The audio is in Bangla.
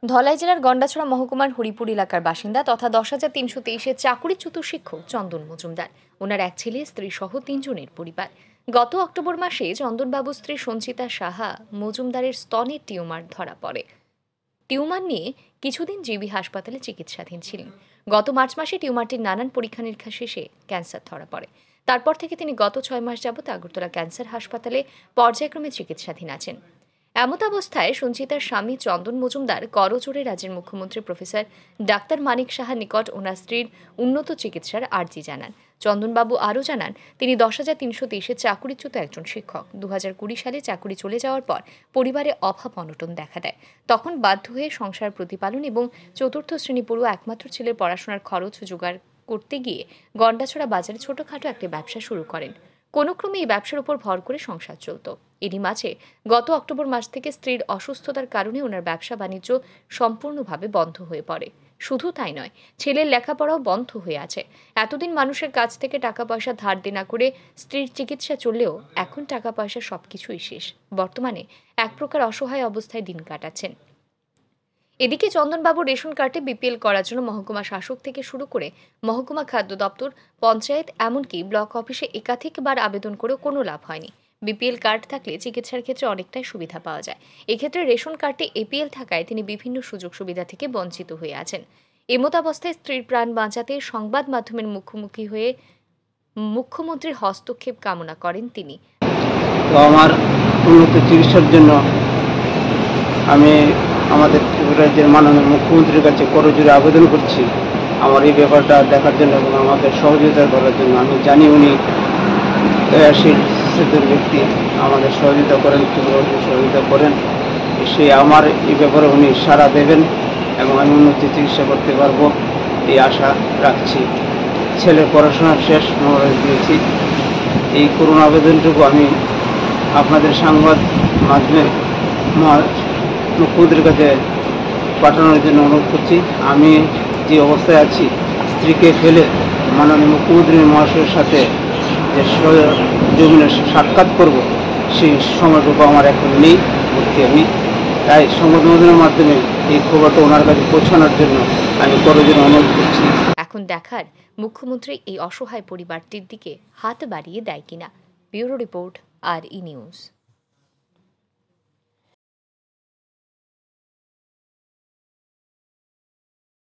ধলাই জেলার গন্ডাছড়া মহকুমার হরিপুর এলাকার বাসিন্দা তথা 10,323-এর চাকুরিচ্যুত শিক্ষক চন্দন মজুমদার, ওনার এক ছেলে, স্ত্রী সহ 3 জনের পরিবার। গত অক্টোবর মাসে চন্দনবাবুর স্ত্রী সঞ্চিতা সাহা মজুমদারের স্তনে টিউমার ধরা পড়ে। টিউমার নিয়ে কিছুদিন জিবি হাসপাতালে চিকিৎসাধীন ছিলেন। গত মার্চ মাসে টিউমারটির নানান পরীক্ষা নিরীক্ষা শেষে ক্যান্সার ধরা পড়ে। তারপর থেকে তিনি গত 6 মাস যাবৎ আগরতলা ক্যান্সার হাসপাতালে পর্যায়ক্রমে চিকিৎসাধীন আছেন। এমতাবস্থায় সঞ্চিতার স্বামী চন্দন মজুমদার করজোড়ে রাজ্যের মুখ্যমন্ত্রী প্রফেসর ডাক্তার মানিক সাহার নিকট ওনার স্ত্রীর উন্নত চিকিৎসার আর্জি জানান। চন্দনবাবু আরও জানান, তিনি 10,323-এর চাকুরিচ্যুত একজন শিক্ষক। 2020 সালে চাকুরি চলে যাওয়ার পর পরিবারে অভাব অনটন দেখা দেয়। তখন বাধ্য হয়ে সংসার প্রতিপালন এবং 4র্থ শ্রেণী পড়ুয়া একমাত্র ছেলের পড়াশোনার খরচ জোগাড় করতে গিয়ে গন্ডাছড়া বাজারে ছোটখাটো একটি ব্যবসা শুরু করেন। কোনো ক্রমে এই ব্যবসার উপর ভর করে সংসার চলত। এরই মাঝে গত অক্টোবর মাস থেকে স্ত্রীর অসুস্থতার কারণে ওনার ব্যবসা বাণিজ্য সম্পূর্ণভাবে বন্ধ হয়ে পড়ে। শুধু তাই নয়, ছেলের লেখাপড়াও বন্ধ হয়ে আছে। এতদিন মানুষের কাছ থেকে টাকা পয়সা ধার দেনা করে স্ত্রীর চিকিৎসা চললেও এখন টাকা পয়সা সবকিছুই শেষ। বর্তমানে এক প্রকার অসহায় অবস্থায় দিন কাটাচ্ছেন। এদিকে চন্দনবাবু রেশন কার্ডে বিপিএল করার জন্য মহকুমা শাসক থেকে শুরু করে মহকুমা খাদ্য দপ্তর, পঞ্চায়েত, এমনকি ব্লক অফিসে একাধিকবার আবেদন করেও কোনো লাভ হয়নি। বিপিএল কার্ড থাকলে চিকিৎসার ক্ষেত্রে অনেকটাই সুবিধা পাওয়া যায়। এক্ষেত্রে রেশন কার্ডে এপিএল থাকায় তিনি বিভিন্ন সুযোগ সুবিধা থেকে বঞ্চিত হয়ে আছেন। এমতাবস্থায় স্ত্রীর প্রাণ বাঁচাতে সংবাদ মাধ্যমের মুখোমুখি হয়ে মুখ্যমন্ত্রীর হস্তক্ষেপ কামনা করেন তিনি। আমার উন্নত চিকিৎসার জন্য আমি আমাদের ত্রিপুরা রাজ্যের মাননীয় মুখ্যমন্ত্রীর কাছে করজোড়ে আবেদন করছি আমার এই ব্যাপারটা দেখার জন্য এবং আমাদের সহযোগিতা করার জন্য। আমি জানি উনি দয়াশীল ব্যক্তি, আমাদের সহযোগিতা করেন, সহযোগিতা করেন। সে আমার এই ব্যাপারে উনি সাড়া দেবেন এবং আমি উন্নত চিকিৎসা করতে পারবো এই আশা রাখছি। ছেলের পড়াশোনা শেষ মনোরঞ্জ দিয়েছি। এই করুণ আবেদনটুকু আমি আপনাদের সংবাদ মাধ্যমে মুখ্যমন্ত্রীর কাছে পাঠানোর জন্য অনুরোধ করছি। আমি যে অবস্থায় আছি, স্ত্রীকে ফেলে মাননীয় মুখ্যমন্ত্রী মহাশয়ের সাথে যে জমিনে সাক্ষাৎ করব, সেই সময়টুকু আমার এখন নেই, করতে আমি তাই সংবাদ মাধ্যমের মাধ্যমে এই খবরটা ওনার কাছে পৌঁছানোর জন্য আমি করজোড়ে অনুরোধ করছি। এখন দেখার মুখ্যমন্ত্রী এই অসহায় পরিবারটির দিকে হাত বাড়িয়ে দেয় কিনা। Bureau report, RE news.